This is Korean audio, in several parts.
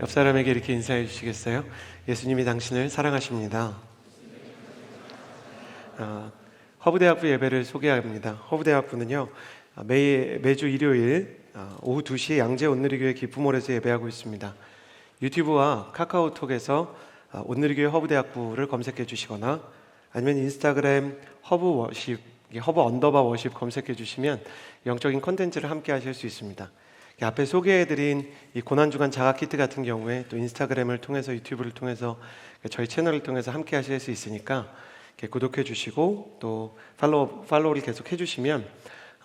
옆 사람에게 이렇게 인사해 주시겠어요? 예수님이 당신을 사랑하십니다. 허브대학부 예배를 소개합니다. 허브대학부는요, 매주 일요일 오후 2시에 양재 온누리교회 기쁨홀에서 예배하고 있습니다. 유튜브와 카카오톡에서 온누리교회 허브대학부를 검색해 주시거나 아니면 인스타그램 허브워십, 허브 언더바 워십 검색해 주시면 영적인 콘텐츠를 함께 하실 수 있습니다. 앞에 소개해드린 이 고난주간 자가키트 같은 경우에 또 인스타그램을 통해서, 유튜브를 통해서, 저희 채널을 통해서 함께 하실 수 있으니까 구독해 주시고 또 팔로우를 계속 해주시면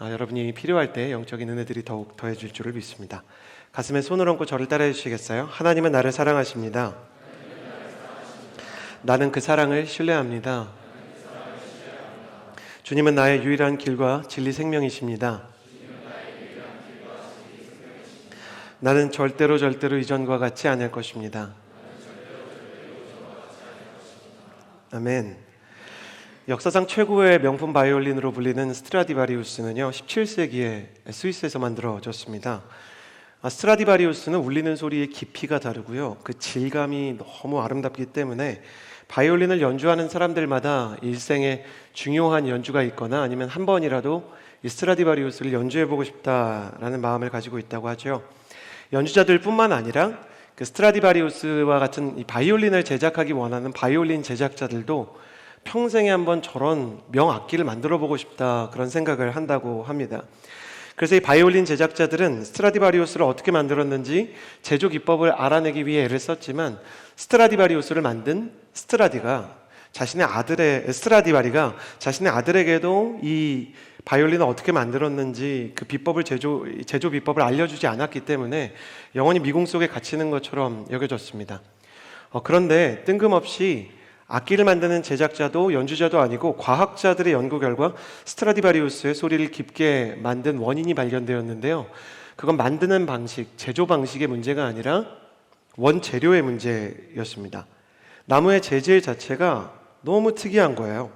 여러분이 필요할 때 영적인 은혜들이 더욱 더해질 줄을 믿습니다. 가슴에 손을 얹고 저를 따라해 주시겠어요? 하나님은 나를 사랑하십니다. 나는 그 사랑을 신뢰합니다. 주님은 나의 유일한 길과 진리 생명이십니다. 나는 절대로 이전과 같지 않을 것입니다. 아멘. 역사상 최고의 명품 바이올린으로 불리는 스트라디바리우스는요, 17세기에 스위스에서 만들어졌습니다. 스트라디바리우스는 울리는 소리의 깊이가 다르고요, 그 질감이 너무 아름답기 때문에 바이올린을 연주하는 사람들마다 일생에 중요한 연주가 있거나 아니면 한 번이라도 이 스트라디바리우스를 연주해보고 싶다라는 마음을 가지고 있다고 하죠. 연주자들 뿐만 아니라 그 스트라디바리우스와 같은 이 바이올린을 제작하기 원하는 바이올린 제작자들도 평생에 한번 저런 명악기를 만들어 보고 싶다, 그런 생각을 한다고 합니다. 그래서 이 바이올린 제작자들은 스트라디바리우스를 어떻게 만들었는지 제조 기법을 알아내기 위해 애를 썼지만, 스트라디바리우스를 만든 스트라디바리가 자신의 아들에게도 이 바이올린을 어떻게 만들었는지 그 비법을 제조 비법을 알려주지 않았기 때문에 영원히 미궁 속에 갇히는 것처럼 여겨졌습니다. 그런데 뜬금없이 악기를 만드는 제작자도 연주자도 아니고 과학자들의 연구 결과 스트라디바리우스의 소리를 깊게 만든 원인이 발견되었는데요, 그건 만드는 방식, 제조 방식의 문제가 아니라 원재료의 문제였습니다. 나무의 재질 자체가 너무 특이한 거예요.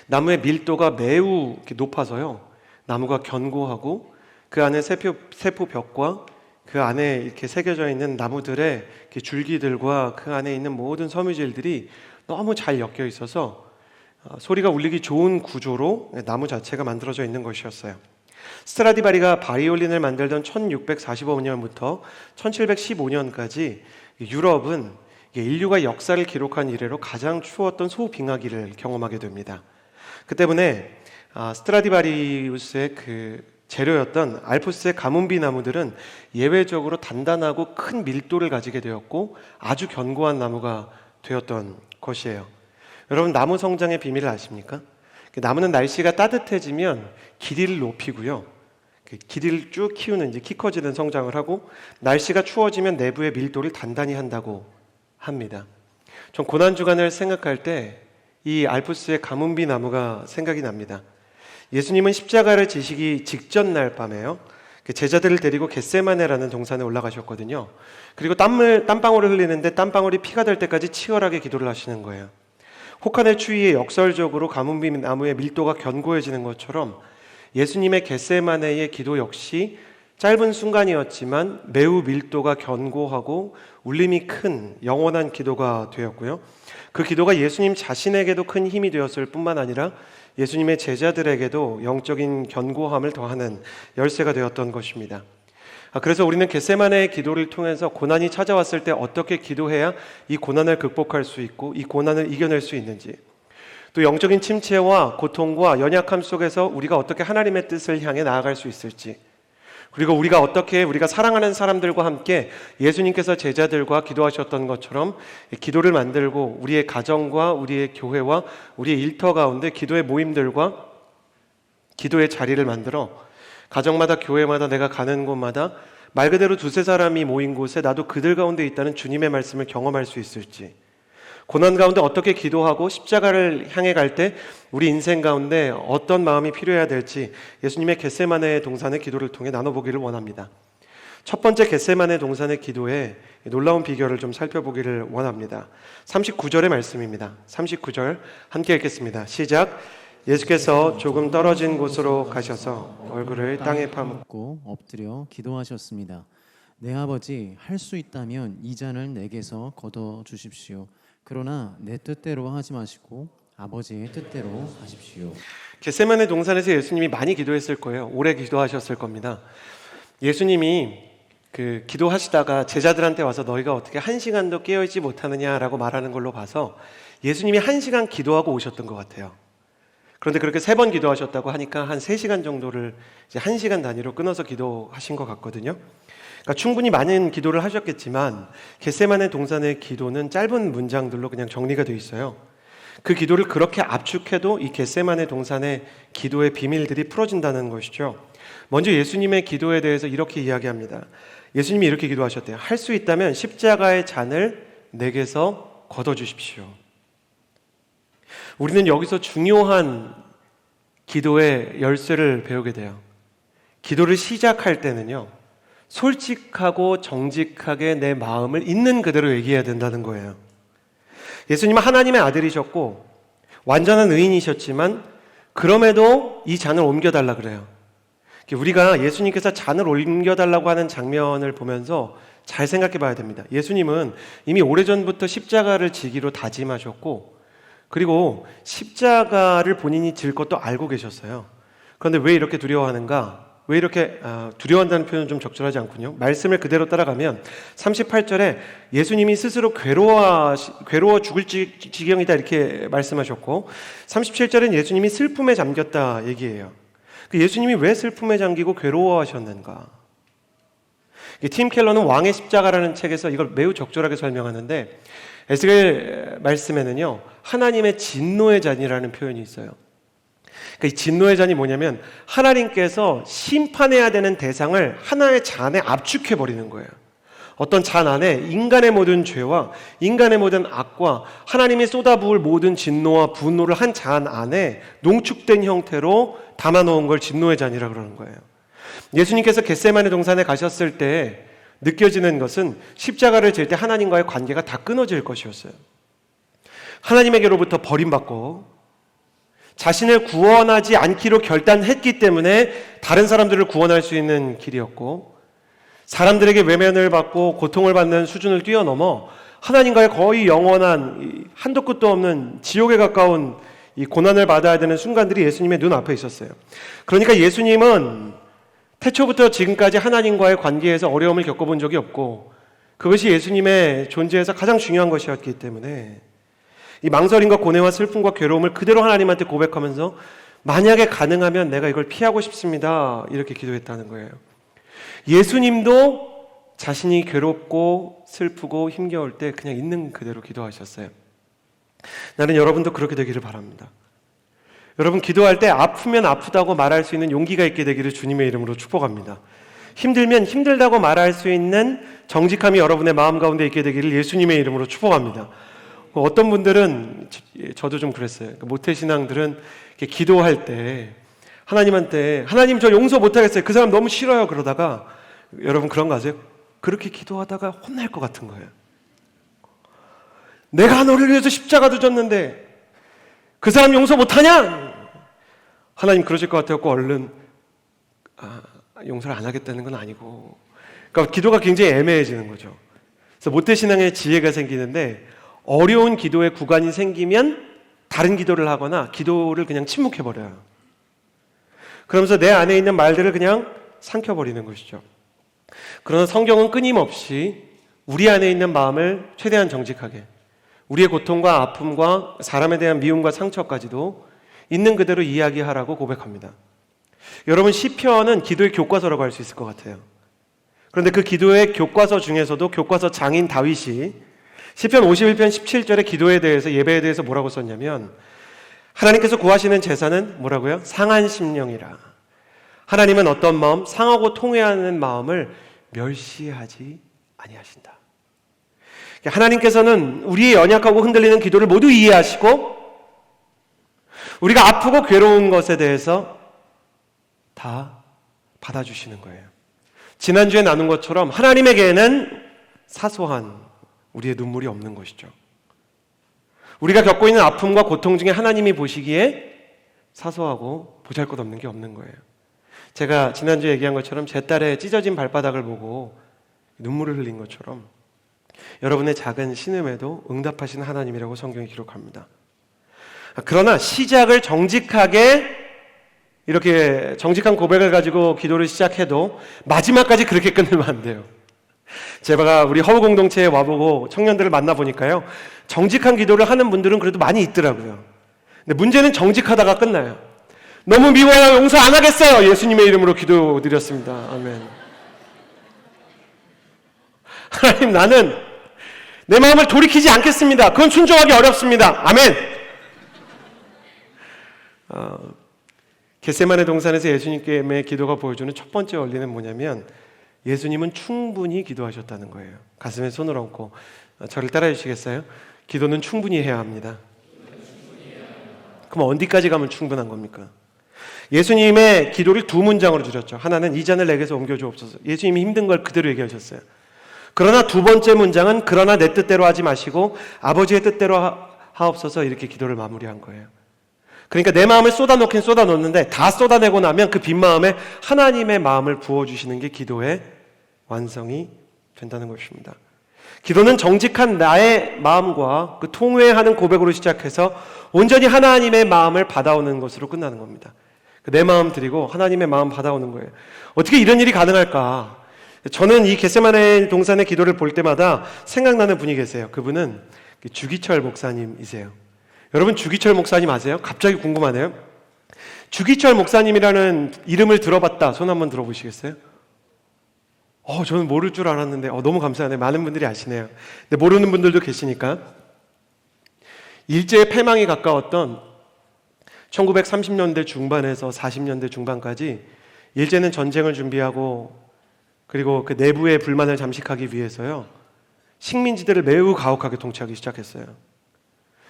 나무의 밀도가 매우 높아서요, 나무가 견고하고 그 안에 세포벽과 그 안에 이렇게 새겨져 있는 나무들의 줄기들과 그 안에 있는 모든 섬유질들이 너무 잘 엮여 있어서 소리가 울리기 좋은 구조로 나무 자체가 만들어져 있는 것이었어요. 스트라디바리가 바이올린을 만들던 1645년부터 1715년까지 유럽은 인류가 역사를 기록한 이래로 가장 추웠던 소빙하기를 경험하게 됩니다. 그 때문에 스트라디바리우스의 그 재료였던 알프스의 가뭄비 나무들은 예외적으로 단단하고 큰 밀도를 가지게 되었고 아주 견고한 나무가 되었던 것이에요. 여러분, 나무 성장의 비밀을 아십니까? 나무는 날씨가 따뜻해지면 길이를 높이고요, 길이를 쭉 키우는, 이제 키 커지는 성장을 하고, 날씨가 추워지면 내부의 밀도를 단단히 한다고 합니다. 전 고난주간을 생각할 때 이 알프스의 가뭄비 나무가 생각이 납니다. 예수님은 십자가를 지시기 직전 날 밤에요, 제자들을 데리고 겟세마네라는 동산에 올라가셨거든요. 그리고 땀방울을 흘리는데 땀방울이 피가 될 때까지 치열하게 기도를 하시는 거예요. 혹한의 추위에 역설적으로 가뭄비 나무의 밀도가 견고해지는 것처럼 예수님의 겟세마네의 기도 역시 짧은 순간이었지만 매우 밀도가 견고하고 울림이 큰 영원한 기도가 되었고요, 그 기도가 예수님 자신에게도 큰 힘이 되었을 뿐만 아니라 예수님의 제자들에게도 영적인 견고함을 더하는 열쇠가 되었던 것입니다. 그래서 우리는 겟세마네의 기도를 통해서 고난이 찾아왔을 때 어떻게 기도해야 이 고난을 극복할 수 있고 이 고난을 이겨낼 수 있는지, 또 영적인 침체와 고통과 연약함 속에서 우리가 어떻게 하나님의 뜻을 향해 나아갈 수 있을지, 그리고 우리가 사랑하는 사람들과 함께 예수님께서 제자들과 기도하셨던 것처럼 기도를 만들고 우리의 가정과 우리의 교회와 우리의 일터 가운데 기도의 모임들과 기도의 자리를 만들어 가정마다 교회마다 내가 가는 곳마다 말 그대로 두세 사람이 모인 곳에 나도 그들 가운데 있다는 주님의 말씀을 경험할 수 있을지, 고난 가운데 어떻게 기도하고 십자가를 향해 갈 때 우리 인생 가운데 어떤 마음이 필요해야 될지 예수님의 겟세마네 동산의 기도를 통해 나눠보기를 원합니다. 첫 번째 겟세마네 동산의 기도의 놀라운 비결을 좀 살펴보기를 원합니다. 39절의 말씀입니다. 39절 함께 읽겠습니다. 시작. 예수께서 조금 떨어진 곳으로 가셔서 얼굴을 땅에 파묻고 엎드려 기도하셨습니다. 내 아버지, 할 수 있다면 이 잔을 내게서 거둬 주십시오. 그러나 내 뜻대로 하지 마시고 아버지의 뜻대로 하십시오. 겟세마네 동산에서 예수님이 많이 기도했을 거예요. 오래 기도하셨을 겁니다. 예수님이 기도하시다가 제자들한테 와서 너희가 어떻게 1시간도 깨어있지 못하느냐라고 말하는 걸로 봐서 예수님이 1시간 기도하고 오셨던 것 같아요. 그런데 그렇게 3번 기도하셨다고 하니까 한 3시간 정도를 이제 1시간 단위로 끊어서 기도하신 것 같거든요. 그러니까 충분히 많은 기도를 하셨겠지만 겟세마네 동산의 기도는 짧은 문장들로 그냥 정리가 되어 있어요. 그 기도를 그렇게 압축해도 이 겟세마네 동산의 기도의 비밀들이 풀어진다는 것이죠. 먼저 예수님의 기도에 대해서 이렇게 이야기합니다. 예수님이 이렇게 기도하셨대요. 할 수 있다면 십자가의 잔을 내게서 걷어주십시오. 우리는 여기서 중요한 기도의 열쇠를 배우게 돼요. 기도를 시작할 때는요, 솔직하고 정직하게 내 마음을 있는 그대로 얘기해야 된다는 거예요. 예수님은 하나님의 아들이셨고 완전한 의인이셨지만 그럼에도 이 잔을 옮겨달라 그래요. 우리가 예수님께서 잔을 옮겨달라고 하는 장면을 보면서 잘 생각해 봐야 됩니다. 예수님은 이미 오래전부터 십자가를 지기로 다짐하셨고 그리고 십자가를 본인이 질 것도 알고 계셨어요. 그런데 왜 이렇게 두려워하는가? 왜 이렇게 두려워한다는 표현은 좀 적절하지 않군요. 말씀을 그대로 따라가면 38절에 예수님이 스스로 괴로워 죽을 지경이다 이렇게 말씀하셨고 37절엔 예수님이 슬픔에 잠겼다 얘기해요. 예수님이 왜 슬픔에 잠기고 괴로워하셨는가? 팀 켈러는 왕의 십자가라는 책에서 이걸 매우 적절하게 설명하는데 에스겔 말씀에는요 하나님의 진노의 잔이라는 표현이 있어요. 이 진노의 잔이 뭐냐면 하나님께서 심판해야 되는 대상을 하나의 잔에 압축해버리는 거예요. 어떤 잔 안에 인간의 모든 죄와 인간의 모든 악과 하나님이 쏟아부을 모든 진노와 분노를 한 잔 안에 농축된 형태로 담아놓은 걸 진노의 잔이라고 그러는 거예요. 예수님께서 겟세마네 동산에 가셨을 때 느껴지는 것은 십자가를 질 때 하나님과의 관계가 다 끊어질 것이었어요. 하나님에게로부터 버림받고 자신을 구원하지 않기로 결단했기 때문에 다른 사람들을 구원할 수 있는 길이었고 사람들에게 외면을 받고 고통을 받는 수준을 뛰어넘어 하나님과의 거의 영원한 한도 끝도 없는 지옥에 가까운 이 고난을 받아야 되는 순간들이 예수님의 눈앞에 있었어요. 그러니까 예수님은 태초부터 지금까지 하나님과의 관계에서 어려움을 겪어본 적이 없고 그것이 예수님의 존재에서 가장 중요한 것이었기 때문에 이 망설임과 고뇌와 슬픔과 괴로움을 그대로 하나님한테 고백하면서 만약에 가능하면 내가 이걸 피하고 싶습니다 이렇게 기도했다는 거예요. 예수님도 자신이 괴롭고 슬프고 힘겨울 때 그냥 있는 그대로 기도하셨어요. 나는 여러분도 그렇게 되기를 바랍니다. 여러분 기도할 때 아프면 아프다고 말할 수 있는 용기가 있게 되기를 주님의 이름으로 축복합니다. 힘들면 힘들다고 말할 수 있는 정직함이 여러분의 마음 가운데 있게 되기를 예수님의 이름으로 축복합니다. 어떤 분들은 저도 좀 그랬어요. 모태신앙들은 기도할 때 하나님한테 하나님 저 용서 못하겠어요. 그 사람 너무 싫어요. 그러다가 여러분 그런 거 아세요? 그렇게 기도하다가 혼날 것 같은 거예요. 내가 너를 위해서 십자가도 졌는데 그 사람 용서 못하냐? 하나님 그러실 것 같아서 얼른 용서를 안 하겠다는 건 아니고 그러니까 기도가 굉장히 애매해지는 거죠. 그래서 모태신앙의 지혜가 생기는데 어려운 기도의 구간이 생기면 다른 기도를 하거나 기도를 그냥 침묵해버려요. 그러면서 내 안에 있는 말들을 그냥 삼켜버리는 것이죠. 그러나 성경은 끊임없이 우리 안에 있는 마음을 최대한 정직하게 우리의 고통과 아픔과 사람에 대한 미움과 상처까지도 있는 그대로 이야기하라고 고백합니다. 여러분 시편은 기도의 교과서라고 할 수 있을 것 같아요. 그런데 그 기도의 교과서 중에서도 교과서 장인 다윗이 시편 51편 17절의 기도에 대해서 예배에 대해서 뭐라고 썼냐면 하나님께서 구하시는 제사는 뭐라고요? 상한 심령이라. 하나님은 어떤 마음? 상하고 통회하는 마음을 멸시하지 아니하신다. 하나님께서는 우리의 연약하고 흔들리는 기도를 모두 이해하시고 우리가 아프고 괴로운 것에 대해서 다 받아주시는 거예요. 지난주에 나눈 것처럼 하나님에게는 사소한 우리의 눈물이 없는 것이죠. 우리가 겪고 있는 아픔과 고통 중에 하나님이 보시기에 사소하고 보잘것없는 게 없는 거예요. 제가 지난주에 얘기한 것처럼 제 딸의 찢어진 발바닥을 보고 눈물을 흘린 것처럼 여러분의 작은 신음에도 응답하신 하나님이라고 성경이 기록합니다. 그러나 시작을 정직하게 이렇게 정직한 고백을 가지고 기도를 시작해도 마지막까지 그렇게 끝내면 안 돼요. 제가 우리 허우 공동체에 와보고 청년들을 만나보니까요, 정직한 기도를 하는 분들은 그래도 많이 있더라고요. 근데 문제는 정직하다가 끝나요. 너무 미워요, 용서 안 하겠어요, 예수님의 이름으로 기도드렸습니다. 아멘. 하나님, 나는 내 마음을 돌이키지 않겠습니다. 그건 순종하기 어렵습니다. 아멘. 겟세마네 동산에서 예수님께 기도가 보여주는 첫 번째 원리는 뭐냐면, 예수님은 충분히 기도하셨다는 거예요. 가슴에 손을 얹고 저를 따라해 주시겠어요? 기도는 충분히 해야 합니다. 그럼 어디까지 가면 충분한 겁니까? 예수님의 기도를 두 문장으로 줄였죠. 하나는 이 잔을 내게서 옮겨주옵소서. 예수님이 힘든 걸 그대로 얘기하셨어요. 그러나 두 번째 문장은 그러나 내 뜻대로 하지 마시고 아버지의 뜻대로 하옵소서, 이렇게 기도를 마무리한 거예요. 그러니까 내 마음을 쏟아놓긴 쏟아놓는데 다 쏟아내고 나면 그 빈 마음에 하나님의 마음을 부어주시는 게 기도의 완성이 된다는 것입니다. 기도는 정직한 나의 마음과 그 통회하는 고백으로 시작해서 온전히 하나님의 마음을 받아오는 것으로 끝나는 겁니다. 내 마음 드리고 하나님의 마음 받아오는 거예요. 어떻게 이런 일이 가능할까? 저는 이 겟세마네 동산의 기도를 볼 때마다 생각나는 분이 계세요. 그분은 주기철 목사님이세요. 여러분, 주기철 목사님 아세요? 갑자기 궁금하네요. 주기철 목사님이라는 이름을 들어봤다. 손 한번 들어보시겠어요? 저는 모를 줄 알았는데 너무 감사하네요. 많은 분들이 아시네요. 근데 모르는 분들도 계시니까. 일제의 패망이 가까웠던 1930년대 중반에서 40년대 중반까지 일제는 전쟁을 준비하고 그리고 그 내부의 불만을 잠식하기 위해서요, 식민지들을 매우 가혹하게 통치하기 시작했어요.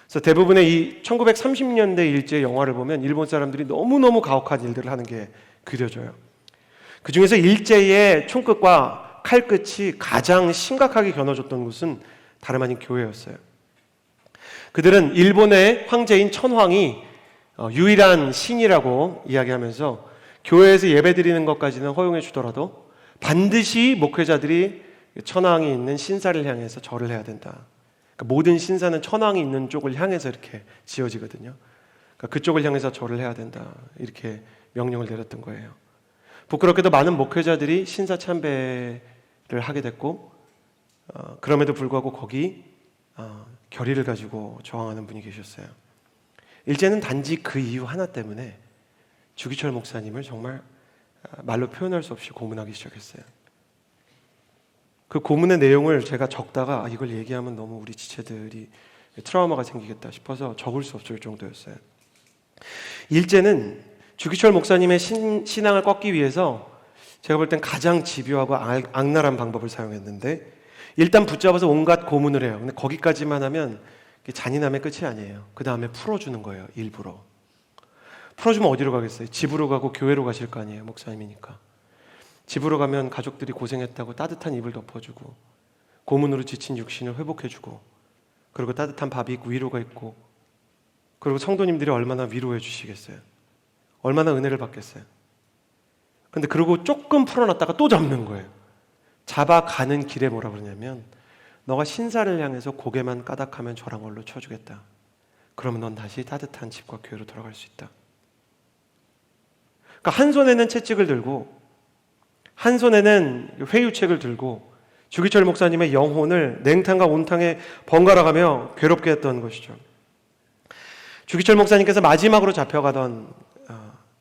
그래서 대부분의 이 1930년대 일제 영화를 보면 일본 사람들이 너무너무 가혹한 일들을 하는 게 그려져요. 그 중에서 일제의 총끝과 칼끝이 가장 심각하게 겨눠졌던 곳은 다름 아닌 교회였어요. 그들은 일본의 황제인 천황이 유일한 신이라고 이야기하면서 교회에서 예배드리는 것까지는 허용해 주더라도 반드시 목회자들이 천황이 있는 신사를 향해서 절을 해야 된다. 그러니까 모든 신사는 천황이 있는 쪽을 향해서 이렇게 지어지거든요. 그러니까 그쪽을 향해서 절을 해야 된다, 이렇게 명령을 내렸던 거예요. 부끄럽게도 많은 목회자들이 신사 참배를 하게 됐고, 그럼에도 불구하고 거기 결의를 가지고 저항하는 분이 계셨어요. 일제는 단지 그 이유 하나 때문에 주기철 목사님을 정말 말로 표현할 수 없이 고문하기 시작했어요. 그 고문의 내용을 제가 적다가 이걸 얘기하면 너무 우리 지체들이 트라우마가 생기겠다 싶어서 적을 수 없을 정도였어요. 일제는 주기철 목사님의 신앙을 꺾기 위해서 제가 볼 땐 가장 집요하고 악랄한 방법을 사용했는데, 일단 붙잡아서 온갖 고문을 해요. 근데 거기까지만 하면 잔인함의 끝이 아니에요. 그 다음에 풀어주는 거예요. 일부러 풀어주면 어디로 가겠어요? 집으로 가고 교회로 가실 거 아니에요, 목사님이니까. 집으로 가면 가족들이 고생했다고 따뜻한 입을 덮어주고, 고문으로 지친 육신을 회복해주고, 그리고 따뜻한 밥이 있고 위로가 있고, 그리고 성도님들이 얼마나 위로해 주시겠어요? 얼마나 은혜를 받겠어요? 근데 그러고 조금 풀어놨다가 또 잡는 거예요. 잡아가는 길에 뭐라 그러냐면, 너가 신사를 향해서 고개만 까닥하면 저랑 얼로 쳐주겠다. 그러면 넌 다시 따뜻한 집과 교회로 돌아갈 수 있다. 그러니까 한 손에는 채찍을 들고 한 손에는 회유책을 들고 주기철 목사님의 영혼을 냉탕과 온탕에 번갈아가며 괴롭게 했던 것이죠. 주기철 목사님께서 마지막으로 잡혀가던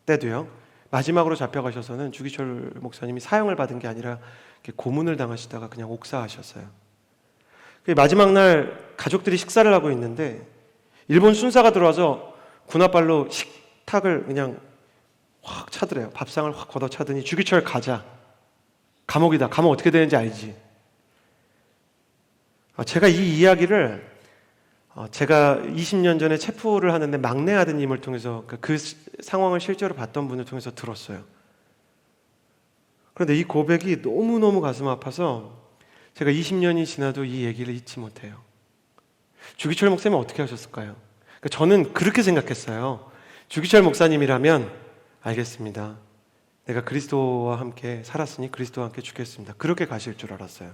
때도요, 마지막으로 잡혀가셔서는 주기철 목사님이 사형을 받은 게 아니라 고문을 당하시다가 그냥 옥사하셨어요. 마지막 날 가족들이 식사를 하고 있는데 일본 순사가 들어와서 군홧발로 식탁을 그냥 확 차더래요. 밥상을 확 걷어차더니, 주기철 가자, 감옥이다. 가면 어떻게 되는지 알지? 제가 이 이야기를 제가 20년 전에 체포를 하는데 막내 아드님을 통해서 그 상황을 실제로 봤던 분을 통해서 들었어요. 그런데 이 고백이 너무너무 가슴 아파서 제가 20년이 지나도 이 얘기를 잊지 못해요. 주기철 목사님은 어떻게 하셨을까요? 저는 그렇게 생각했어요. 주기철 목사님이라면 알겠습니다. 내가 그리스도와 함께 살았으니 그리스도와 함께 죽겠습니다. 그렇게 가실 줄 알았어요.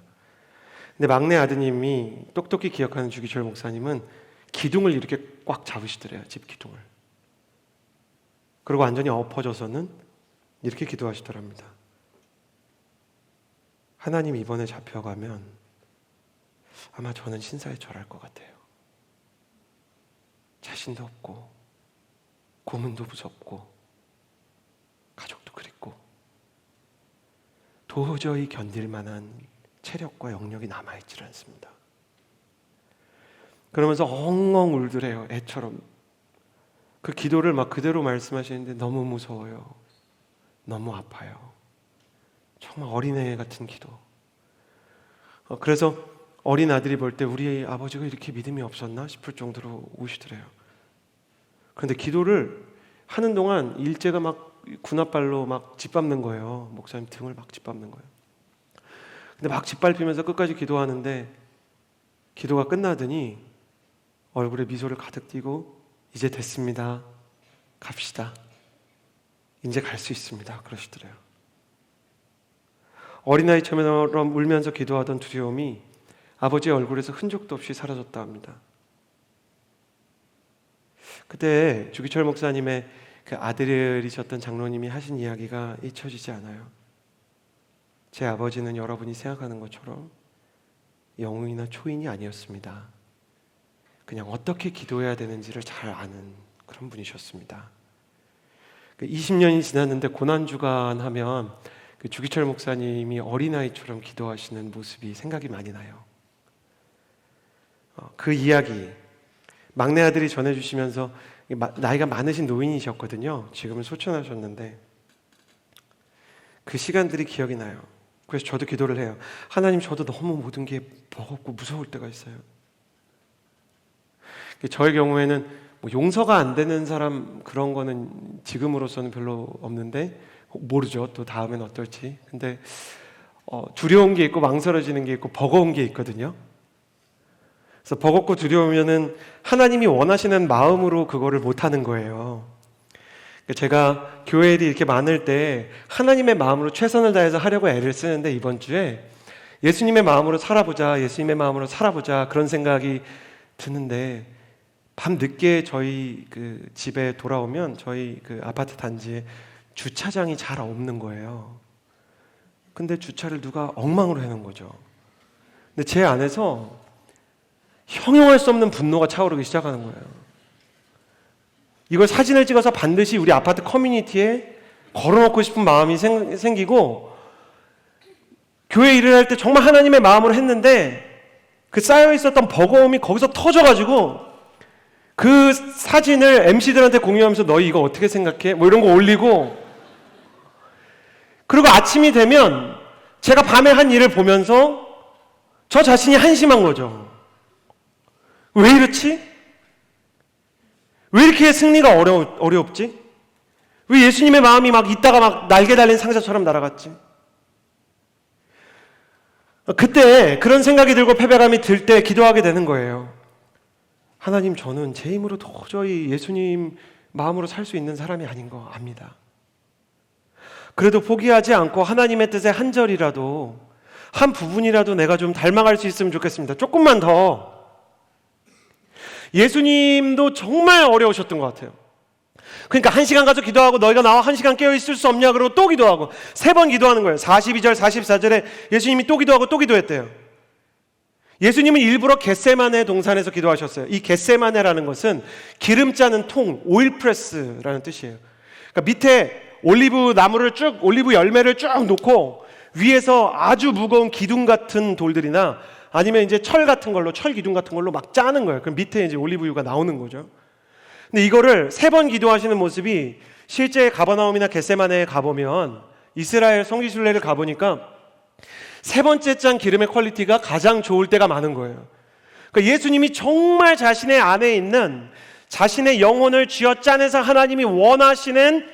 근데 막내 아드님이 똑똑히 기억하는 주기철 목사님은 기둥을 이렇게 꽉 잡으시더래요. 집 기둥을. 그리고 완전히 엎어져서는 이렇게 기도하시더랍니다. 하나님 이번에 잡혀가면 아마 저는 신사에 절할 것 같아요. 자신도 없고 고문도 무섭고 가족도 그립고 도저히 견딜 만한 체력과 영역이 남아있질 않습니다. 그러면서 엉엉 울더래요. 애처럼. 그 기도를 막 그대로 말씀하시는데 너무 무서워요. 너무 아파요. 정말 어린애 같은 기도. 그래서 어린 아들이 볼 때 우리 아버지가 이렇게 믿음이 없었나 싶을 정도로 우시더래요. 그런데 기도를 하는 동안 일제가 막 군홧발로 막 짓밟는 거예요. 목사님 등을 막 짓밟는 거예요. 근데 막 짓밟히면서 끝까지 기도하는데 기도가 끝나더니 얼굴에 미소를 가득 띠고 이제 됐습니다. 갑시다. 이제 갈 수 있습니다. 그러시더래요. 어린아이처럼 울면서 기도하던 두려움이 아버지의 얼굴에서 흔적도 없이 사라졌다 합니다. 그때 주기철 목사님의 그 아들이셨던 장로님이 하신 이야기가 잊혀지지 않아요. 제 아버지는 여러분이 생각하는 것처럼 영웅이나 초인이 아니었습니다. 그냥 어떻게 기도해야 되는지를 잘 아는 그런 분이셨습니다. 20년이 지났는데 고난주간 하면 그 주기철 목사님이 어린아이처럼 기도하시는 모습이 생각이 많이 나요. 그 이야기 막내 아들이 전해주시면서 나이가 많으신 노인이셨거든요. 지금은 소천하셨는데 그 시간들이 기억이 나요. 그래서 저도 기도를 해요. 하나님, 저도 너무 모든 게 버겁고 무서울 때가 있어요. 저의 경우에는 뭐 용서가 안 되는 사람 그런 거는 지금으로서는 별로 없는데 모르죠. 또 다음엔 어떨지. 근데 두려운 게 있고 망설여지는 게 있고 버거운 게 있거든요. 그래서 버겁고 두려우면은 하나님이 원하시는 마음으로 그거를 못하는 거예요. 제가 교회 일이 이렇게 많을 때 하나님의 마음으로 최선을 다해서 하려고 애를 쓰는데 이번 주에 예수님의 마음으로 살아보자, 예수님의 마음으로 살아보자 그런 생각이 드는데 밤 늦게 저희 그 집에 돌아오면 저희 그 아파트 단지에 주차장이 잘 없는 거예요. 근데 주차를 누가 엉망으로 해놓은 거죠. 근데 제 안에서 형용할 수 없는 분노가 차오르기 시작하는 거예요. 이걸 사진을 찍어서 반드시 우리 아파트 커뮤니티에 걸어놓고 싶은 마음이 생기고 교회 일을 할 때 정말 하나님의 마음으로 했는데 그 쌓여있었던 버거움이 거기서 터져가지고 그 사진을 MC들한테 공유하면서 너희 이거 어떻게 생각해? 뭐 이런 거 올리고 그리고 아침이 되면 제가 밤에 한 일을 보면서 저 자신이 한심한 거죠. 왜 이렇지? 왜 이렇게 승리가 어렵지? 왜 예수님의 마음이 막 있다가 막 날개 달린 상자처럼 날아갔지? 그때 그런 생각이 들고 패배감이 들 때 기도하게 되는 거예요. 하나님, 저는 제 힘으로 도저히 예수님 마음으로 살 수 있는 사람이 아닌 거 압니다. 그래도 포기하지 않고 하나님의 뜻에 한 절이라도 한 부분이라도 내가 좀 닮아갈 수 있으면 좋겠습니다. 조금만 더. 예수님도 정말 어려우셨던 것 같아요. 그러니까 1시간 가서 기도하고 너희가 나와 1시간 깨어있을 수 없냐 그러고 또 기도하고 3번 기도하는 거예요. 42절 44절에 예수님이 또 기도하고 또 기도했대요. 예수님은 일부러 겟세마네 동산에서 기도하셨어요. 이 겟세마네라는 것은 기름 짜는 통, 오일 프레스라는 뜻이에요. 그러니까 밑에 올리브 나무를 쭉, 올리브 열매를 쭉 놓고 위에서 아주 무거운 기둥 같은 돌들이나 아니면 이제 철 같은 걸로, 철 기둥 같은 걸로 막 짜는 거예요. 그럼 밑에 이제 올리브유가 나오는 거죠. 근데 이거를 3번 기도하시는 모습이 실제 가버나움이나 겟세마네에 가보면 이스라엘 성지순례를 가보니까 3번째 짠 기름의 퀄리티가 가장 좋을 때가 많은 거예요. 그러니까 예수님이 정말 자신의 안에 있는 자신의 영혼을 쥐어 짜내서 하나님이 원하시는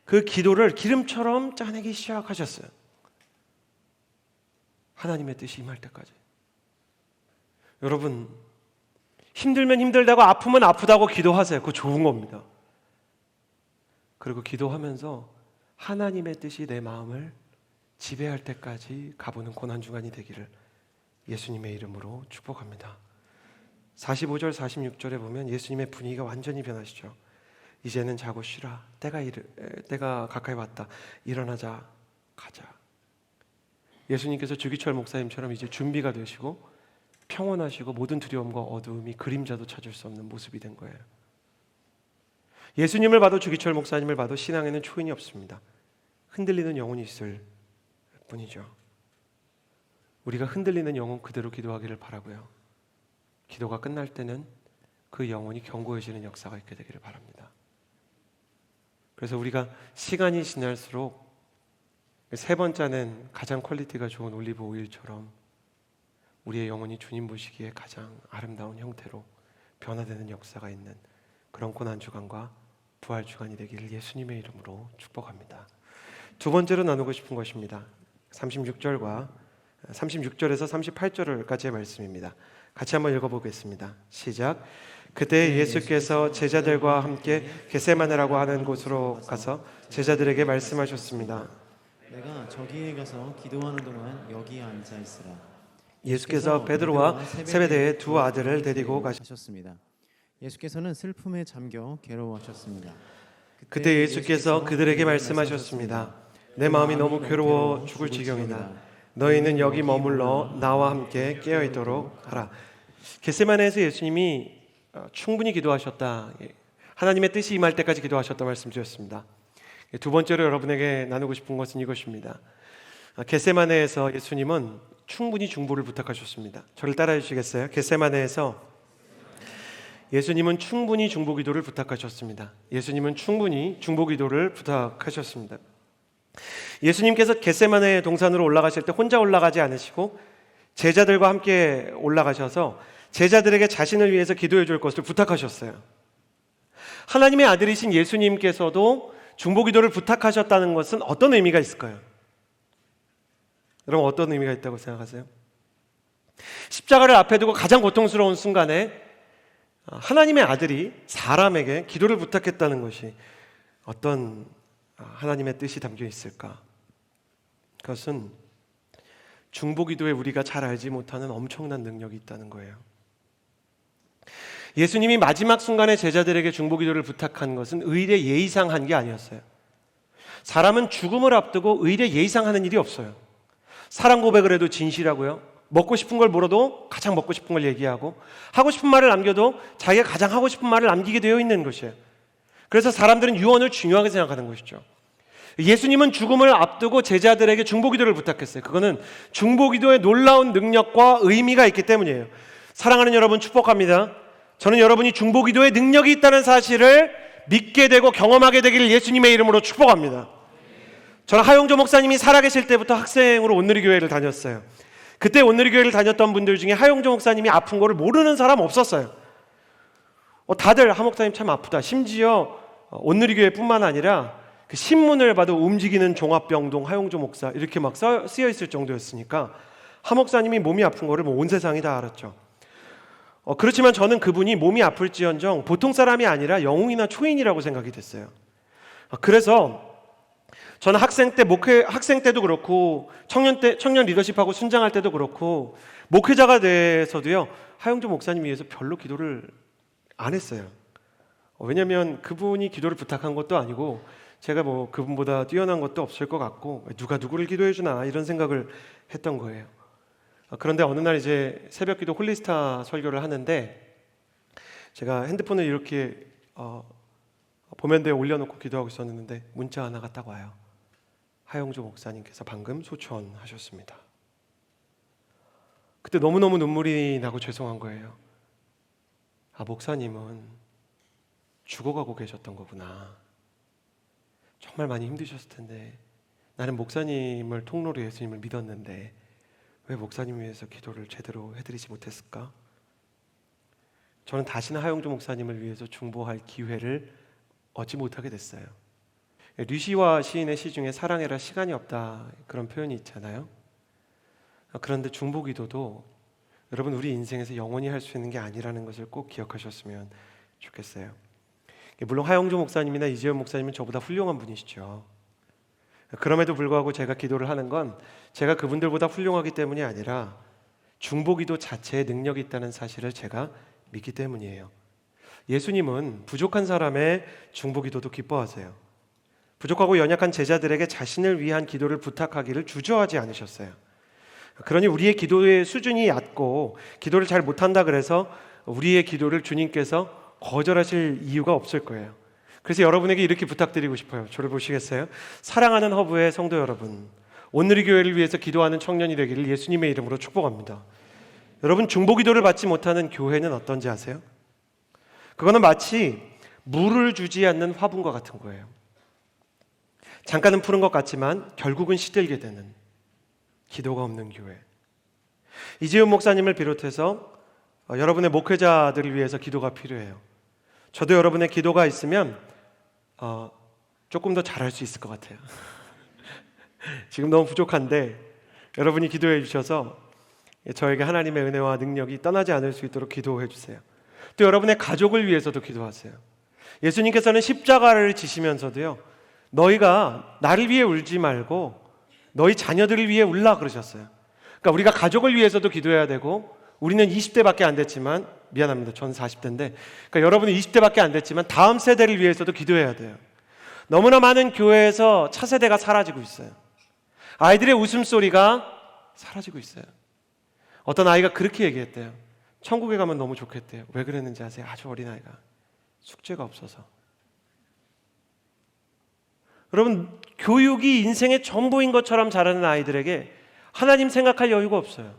그 기도를 기름처럼 짜내기 시작하셨어요. 하나님의 뜻이 임할 때까지. 여러분, 힘들면 힘들다고 아프면 아프다고 기도하세요. 그거 좋은 겁니다. 그리고 기도하면서 하나님의 뜻이 내 마음을 지배할 때까지 가보는 고난주간이 되기를 예수님의 이름으로 축복합니다. 45절 46절에 보면 예수님의 분위기가 완전히 변하시죠. 이제는 자고 쉬라. 때가 가까이 왔다. 일어나자. 가자. 예수님께서 주기철 목사님처럼 이제 준비가 되시고 평온하시고 모든 두려움과 어두움이 그림자도 찾을 수 없는 모습이 된 거예요. 예수님을 봐도 주기철 목사님을 봐도 신앙에는 초인이 없습니다. 흔들리는 영혼이 있을 뿐이죠. 우리가 흔들리는 영혼 그대로 기도하기를 바라고요. 기도가 끝날 때는 그 영혼이 견고해지는 역사가 있게 되기를 바랍니다. 그래서 우리가 시간이 지날수록 세 번째는 가장 퀄리티가 좋은 올리브 오일처럼 우리의 영혼이 주님 보시기에 가장 아름다운 형태로 변화되는 역사가 있는 그런 고난주간과 부활주간이 되기를 예수님의 이름으로 축복합니다. 두 번째로 나누고 싶은 것입니다. 36절에서 38절까지의 말씀입니다. 같이 한번 읽어보겠습니다. 시작. 그때 예수께서 제자들과 함께 겟세마네라고 하는 곳으로 가서 제자들에게 말씀하셨습니다. 내가 저기에 가서 기도하는 동안 여기에 앉아 있으라. 예수께서 베드로와 세베대의 두 아들을 데리고 가셨습니다. 예수께서는 슬픔에 잠겨 괴로워하셨습니다. 그때 예수께서 그들에게 말씀하셨습니다. 내 마음이 너무 괴로워 죽을 지경이다. 너희는 여기 머물러 나와 함께 깨어있도록 하라. 겟세마네에서 예수님이 충분히 기도하셨다. 하나님의 뜻이 임할 때까지 기도하셨다 말씀드렸습니다. 두 번째로 여러분에게 나누고 싶은 것은 이것입니다. 겟세마네에서 예수님은 충분히 중보를 부탁하셨습니다. 저를 따라해 주시겠어요? 겟세마네에서 예수님은 충분히 중보 기도를 부탁하셨습니다. 예수님은 충분히 중보 기도를 부탁하셨습니다. 예수님께서 겟세마네 동산으로 올라가실 때 혼자 올라가지 않으시고 제자들과 함께 올라가셔서 제자들에게 자신을 위해서 기도해 줄 것을 부탁하셨어요. 하나님의 아들이신 예수님께서도 중보 기도를 부탁하셨다는 것은 어떤 의미가 있을까요? 여러분 어떤 의미가 있다고 생각하세요? 십자가를 앞에 두고 가장 고통스러운 순간에 하나님의 아들이 사람에게 기도를 부탁했다는 것이 어떤 하나님의 뜻이 담겨 있을까? 그것은 중보 기도에 우리가 잘 알지 못하는 엄청난 능력이 있다는 거예요. 예수님이 마지막 순간에 제자들에게 중보 기도를 부탁한 것은 의례 예의상 한 게 아니었어요. 사람은 죽음을 앞두고 의례 예의상 하는 일이 없어요. 사랑 고백을 해도 진실하고요. 먹고 싶은 걸 물어도 가장 먹고 싶은 걸 얘기하고 하고 싶은 말을 남겨도 자기가 가장 하고 싶은 말을 남기게 되어 있는 것이에요. 그래서 사람들은 유언을 중요하게 생각하는 것이죠. 예수님은 죽음을 앞두고 제자들에게 중보기도를 부탁했어요. 그거는 중보기도의 놀라운 능력과 의미가 있기 때문이에요. 사랑하는 여러분 축복합니다. 저는 여러분이 중보기도의 능력이 있다는 사실을 믿게 되고 경험하게 되기를 예수님의 이름으로 축복합니다. 저는 하용조 목사님이 살아계실 때부터 학생으로 온누리교회를 다녔어요. 그때 온누리교회를 다녔던 분들 중에 하용조 목사님이 아픈 거를 모르는 사람 없었어요. 다들 하 목사님 참 아프다. 심지어 온누리교회뿐만 아니라 그 신문을 봐도 움직이는 종합병동 하용조 목사 이렇게 막 쓰여 있을 정도였으니까 하 목사님이 몸이 아픈 거를 온 세상이 다 알았죠. 그렇지만 저는 그분이 몸이 아플지언정 보통 사람이 아니라 영웅이나 초인이라고 생각이 됐어요. 그래서 저는 학생 때도 그렇고 청년 리더십하고 순장할 때도 그렇고 목회자가 돼서도요 하용조 목사님 위해서 별로 기도를 안 했어요. 왜냐하면 그분이 기도를 부탁한 것도 아니고 제가 뭐 그분보다 뛰어난 것도 없을 것 같고 누가 누구를 기도해 주나 이런 생각을 했던 거예요. 그런데 어느 날 이제 새벽기도 홀리스타 설교를 하는데 제가 핸드폰을 이렇게 보면대에 올려놓고 기도하고 있었는데 문자 하나가 딱 와요. 하용조 목사님께서 방금 소천하셨습니다. 그때 너무너무 눈물이 나고 죄송한 거예요. 목사님은 죽어가고 계셨던 거구나. 정말 많이 힘드셨을 텐데 나는 목사님을 통로로 예수님을 믿었는데 왜 목사님 위해서 기도를 제대로 해드리지 못했을까? 저는 다시는 하용조 목사님을 위해서 중보할 기회를 얻지 못하게 됐어요. 류시와 시인의 시 중에 사랑해라 시간이 없다 그런 표현이 있잖아요. 그런데 중보기도도 여러분 우리 인생에서 영원히 할 수 있는 게 아니라는 것을 꼭 기억하셨으면 좋겠어요. 물론 하용조 목사님이나 이재현 목사님은 저보다 훌륭한 분이시죠. 그럼에도 불구하고 제가 기도를 하는 건 제가 그분들보다 훌륭하기 때문이 아니라 중보기도 자체에 능력이 있다는 사실을 제가 믿기 때문이에요. 예수님은 부족한 사람의 중보기도도 기뻐하세요. 부족하고 연약한 제자들에게 자신을 위한 기도를 부탁하기를 주저하지 않으셨어요. 그러니 우리의 기도의 수준이 얕고 기도를 잘 못한다 그래서 우리의 기도를 주님께서 거절하실 이유가 없을 거예요. 그래서 여러분에게 이렇게 부탁드리고 싶어요. 저를 보시겠어요? 사랑하는 허브의 성도 여러분, 오늘의 교회를 위해서 기도하는 청년이 되기를 예수님의 이름으로 축복합니다. 여러분, 중보기도를 받지 못하는 교회는 어떤지 아세요? 그거는 마치 물을 주지 않는 화분과 같은 거예요. 잠깐은 푸른 것 같지만 결국은 시들게 되는 기도가 없는 교회. 이재훈 목사님을 비롯해서 여러분의 목회자들을 위해서 기도가 필요해요. 저도 여러분의 기도가 있으면 조금 더 잘할 수 있을 것 같아요. 지금 너무 부족한데 여러분이 기도해 주셔서 저에게 하나님의 은혜와 능력이 떠나지 않을 수 있도록 기도해 주세요. 또 여러분의 가족을 위해서도 기도하세요. 예수님께서는 십자가를 지시면서도요, 너희가 나를 위해 울지 말고 너희 자녀들을 위해 울라 그러셨어요. 그러니까 우리가 가족을 위해서도 기도해야 되고, 우리는 20대밖에 안 됐지만, 미안합니다, 저는 40대인데, 그러니까 여러분은 20대밖에 안 됐지만 다음 세대를 위해서도 기도해야 돼요. 너무나 많은 교회에서 차세대가 사라지고 있어요. 아이들의 웃음소리가 사라지고 있어요. 어떤 아이가 그렇게 얘기했대요. 천국에 가면 너무 좋겠대요. 왜 그랬는지 아세요? 아주 어린아이가 숙제가 없어서. 여러분, 교육이 인생의 전부인 것처럼 자라는 아이들에게 하나님 생각할 여유가 없어요.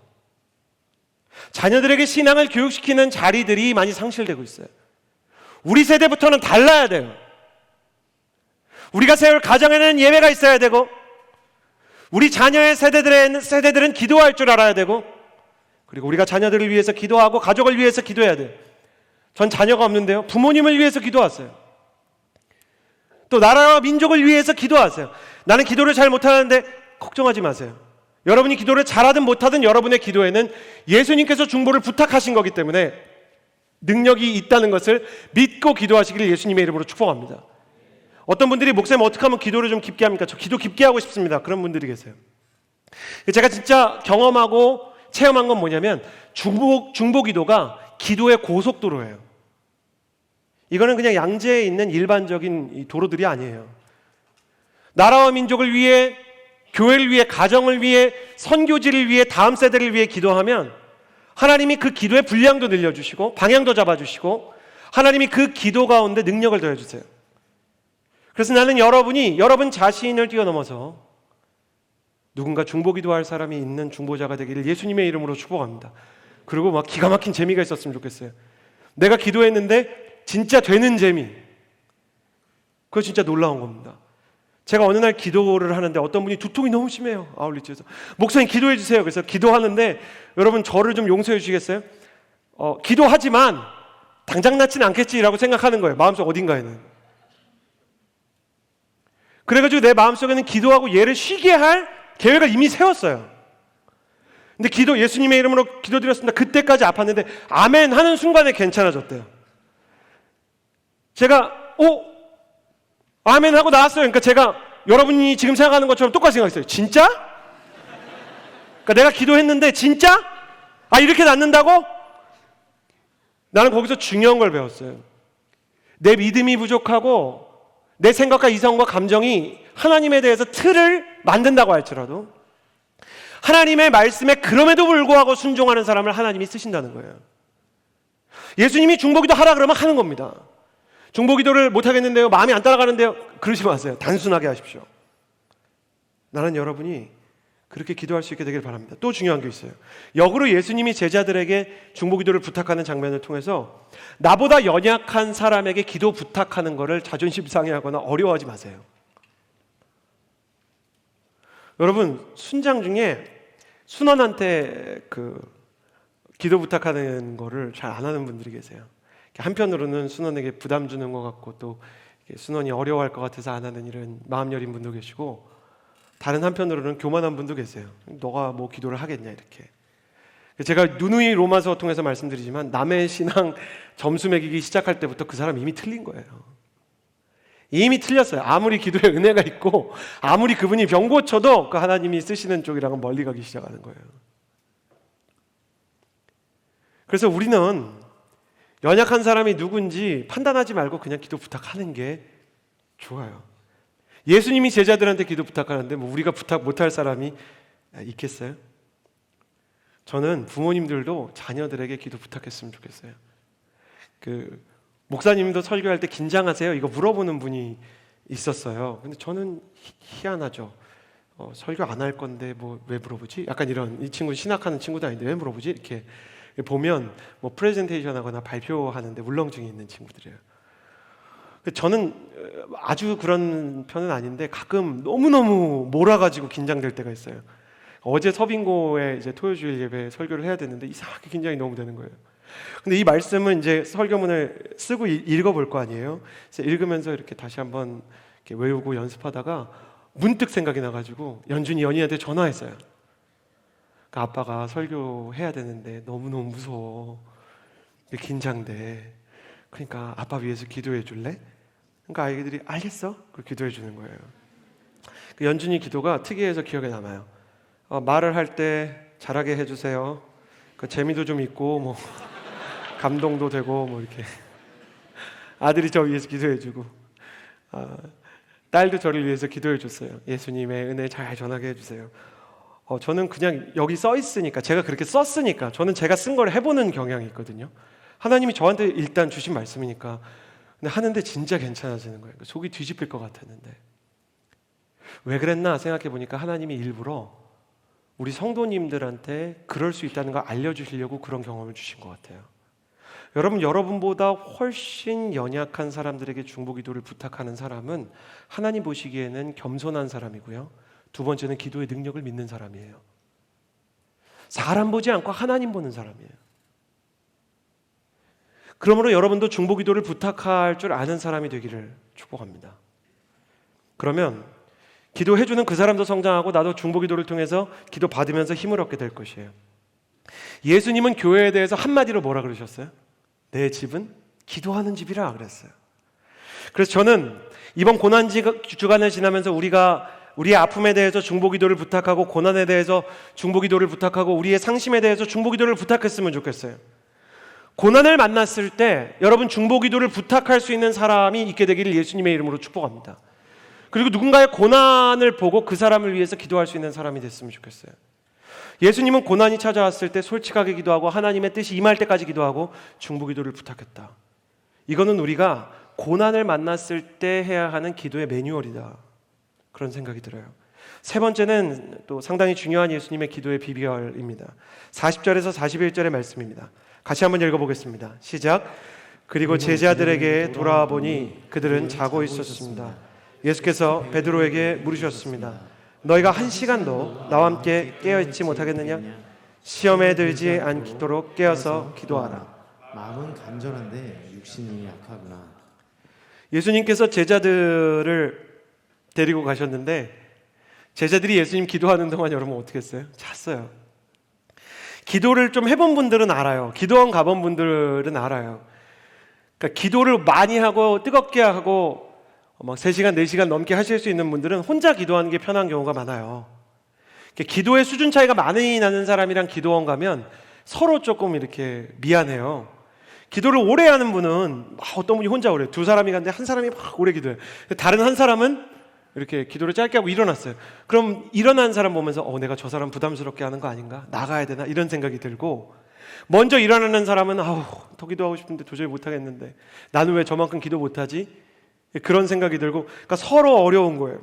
자녀들에게 신앙을 교육시키는 자리들이 많이 상실되고 있어요. 우리 세대부터는 달라야 돼요. 우리가 세울 가정에는 예배가 있어야 되고, 우리 자녀의 세대들은 기도할 줄 알아야 되고, 그리고 우리가 자녀들을 위해서 기도하고 가족을 위해서 기도해야 돼요. 전 자녀가 없는데요, 부모님을 위해서 기도하세요. 또 나라와 민족을 위해서 기도하세요. 나는 기도를 잘 못하는데 걱정하지 마세요. 여러분이 기도를 잘하든 못하든 여러분의 기도에는 예수님께서 중보를 부탁하신 거기 때문에 능력이 있다는 것을 믿고 기도하시기를 예수님의 이름으로 축복합니다. 어떤 분들이 목사님 어떻게 하면 기도를 좀 깊게 합니까? 저 기도 깊게 하고 싶습니다. 그런 분들이 계세요. 제가 진짜 경험하고 체험한 건 뭐냐면 중보 기도가 기도의 고속도로예요. 이거는 그냥 양재에 있는 일반적인 도로들이 아니에요. 나라와 민족을 위해, 교회를 위해, 가정을 위해, 선교지를 위해, 다음 세대를 위해 기도하면 하나님이 그 기도의 분량도 늘려주시고 방향도 잡아주시고 하나님이 그 기도 가운데 능력을 더해주세요. 그래서 나는 여러분이 여러분 자신을 뛰어넘어서 누군가 중보기도할 사람이 있는 중보자가 되기를 예수님의 이름으로 축복합니다. 그리고 막 기가 막힌 재미가 있었으면 좋겠어요. 내가 기도했는데 진짜 되는 재미, 그거 진짜 놀라운 겁니다. 제가 어느 날 기도를 하는데 어떤 분이 두통이 너무 심해요, 아울리치에서. 목사님 기도해 주세요. 그래서 기도하는데 여러분 저를 좀 용서해 주시겠어요? 기도하지만 당장 낫지는 않겠지라고 생각하는 거예요, 마음속 어딘가에는. 그래가지고 내 마음속에는 기도하고 얘를 쉬게 할 계획을 이미 세웠어요. 근데 예수님의 이름으로 기도드렸습니다. 그때까지 아팠는데 아멘 하는 순간에 괜찮아졌대요. 제가 아멘 하고 나왔어요. 그러니까 제가 여러분이 지금 생각하는 것처럼 똑같이 생각했어요. 진짜? 그러니까 내가 기도했는데 진짜? 이렇게 낫는다고? 나는 거기서 중요한 걸 배웠어요. 내 믿음이 부족하고 내 생각과 이성과 감정이 하나님에 대해서 틀을 만든다고 할지라도 하나님의 말씀에 그럼에도 불구하고 순종하는 사람을 하나님이 쓰신다는 거예요. 예수님이 중보기도 하라 그러면 하는 겁니다. 중보기도를 못하겠는데요, 마음이 안 따라가는데요, 그러지 마세요. 단순하게 하십시오. 나는 여러분이 그렇게 기도할 수 있게 되길 바랍니다. 또 중요한 게 있어요. 역으로 예수님이 제자들에게 중보기도를 부탁하는 장면을 통해서 나보다 연약한 사람에게 기도 부탁하는 것을 자존심 상해하거나 어려워하지 마세요. 여러분, 순장 중에 순원한테 기도 부탁하는 거를 잘 안 하는 분들이 계세요. 한편으로는 순원에게 부담 주는 것 같고 또 순원이 어려워할 것 같아서 안 하는 이런 마음 여린 분도 계시고, 다른 한편으로는 교만한 분도 계세요. 너가 뭐 기도를 하겠냐 이렇게. 제가 누누이 로마서 통해서 말씀드리지만 남의 신앙 점수 매기기 시작할 때부터 그 사람 이미 틀린 거예요. 이미 틀렸어요. 아무리 기도에 은혜가 있고 아무리 그분이 병 고쳐도 그 하나님이 쓰시는 쪽이랑은 멀리 가기 시작하는 거예요. 그래서 우리는 연약한 사람이 누군지 판단하지 말고 그냥 기도 부탁하는 게 좋아요. 예수님이 제자들한테 기도 부탁하는데 뭐 우리가 부탁 못할 사람이 있겠어요? 저는 부모님들도 자녀들에게 기도 부탁했으면 좋겠어요. 목사님도 설교할 때 긴장하세요? 이거 물어보는 분이 있었어요. 근데 저는 희한하죠. 설교 안 할 건데 뭐 왜 물어보지? 약간 이런, 이 친구 신학하는 친구도 아닌데 왜 물어보지? 이렇게 보면 뭐 프레젠테이션 하거나 발표하는데 울렁증이 있는 친구들이에요. 저는 아주 그런 편은 아닌데 가끔 너무너무 몰아가지고 긴장될 때가 있어요. 어제 서빙고에 이제 토요주일 예배 설교를 해야 되는데 이상하게 긴장이 너무 되는 거예요. 근데 이 말씀은 이제 설교문을 쓰고 읽어볼 거 아니에요. 그래서 읽으면서 이렇게 다시 한번 이렇게 외우고 연습하다가 문득 생각이 나가지고 연준이 연희한테 전화했어요. 그러니까 아빠가 설교해야 되는데 너무너무 무서워. 긴장돼. 그러니까 아빠 위해서 기도해 줄래? 그러니까 아이들이 알겠어? 그리고 기도해 주는 거예요. 그 연준이 기도가 특이해서 기억에 남아요. 말을 할 때 잘하게 해주세요. 그 재미도 좀 있고 뭐 감동도 되고 뭐 이렇게 아들이 저 위해서 기도해주고 딸도 저를 위해서 기도해줬어요. 예수님의 은혜 잘 전하게 해주세요. 저는 그냥 여기 써 있으니까 제가 그렇게 썼으니까 저는 제가 쓴 걸 해보는 경향이 있거든요. 하나님이 저한테 일단 주신 말씀이니까. 근데 하는데 진짜 괜찮아지는 거예요. 속이 뒤집힐 것 같았는데 왜 그랬나 생각해 보니까 하나님이 일부러 우리 성도님들한테 그럴 수 있다는 걸 알려주시려고 그런 경험을 주신 것 같아요. 여러분보다 훨씬 연약한 사람들에게 중보기도를 부탁하는 사람은 하나님 보시기에는 겸손한 사람이고요. 두 번째는 기도의 능력을 믿는 사람이에요. 사람 보지 않고 하나님 보는 사람이에요. 그러므로 여러분도 중보기도를 부탁할 줄 아는 사람이 되기를 축복합니다. 그러면 기도해주는 그 사람도 성장하고 나도 중보기도를 통해서 기도 받으면서 힘을 얻게 될 것이에요. 예수님은 교회에 대해서 한마디로 뭐라 그러셨어요? 내 집은 기도하는 집이라 그랬어요. 그래서 저는 이번 고난 주간을 지나면서 우리가 우리의 아픔에 대해서 중보기도를 부탁하고 고난에 대해서 중보기도를 부탁하고 우리의 상심에 대해서 중보기도를 부탁했으면 좋겠어요. 고난을 만났을 때 여러분 중보기도를 부탁할 수 있는 사람이 있게 되기를 예수님의 이름으로 축복합니다. 그리고 누군가의 고난을 보고 그 사람을 위해서 기도할 수 있는 사람이 됐으면 좋겠어요. 예수님은 고난이 찾아왔을 때 솔직하게 기도하고 하나님의 뜻이 임할 때까지 기도하고 중보기도를 부탁했다. 이거는 우리가 고난을 만났을 때 해야 하는 기도의 매뉴얼이다. 그런 생각이 들어요. 세 번째는 또 상당히 중요한 예수님의 기도의 비결입니다. 40절에서 41절의 말씀입니다. 같이 한번 읽어보겠습니다. 시작. 그리고 제자들에게 돌아와 보니 그들은 자고 있었습니다. 예수께서 베드로에게 물으셨습니다. 너희가 한 시간도 나와 함께 깨어있지 못하겠느냐? 시험에 들지 않도록 깨어서 기도하라. 마음은 간절한데 육신이 약하구나. 예수님께서 제자들을 데리고 가셨는데 제자들이 예수님 기도하는 동안 여러분 어떻게 했어요? 잤어요. 기도를 좀 해본 분들은 알아요. 기도원 가본 분들은 알아요. 그러니까 기도를 많이 하고 뜨겁게 하고 막 3시간, 4시간 넘게 하실 수 있는 분들은 혼자 기도하는 게 편한 경우가 많아요. 기도의 수준 차이가 많이 나는 사람이랑 기도원 가면 서로 조금 이렇게 미안해요. 기도를 오래 하는 분은 어떤 분이 혼자 오래, 두 사람이 갔는데 한 사람이 막 오래 기도해요. 다른 한 사람은 이렇게 기도를 짧게 하고 일어났어요. 그럼 일어난 사람 보면서 내가 저 사람 부담스럽게 하는 거 아닌가? 나가야 되나? 이런 생각이 들고 먼저 일어나는 사람은 더 기도하고 싶은데 도저히 못하겠는데 나는 왜 저만큼 기도 못하지? 그런 생각이 들고 그러니까 서로 어려운 거예요.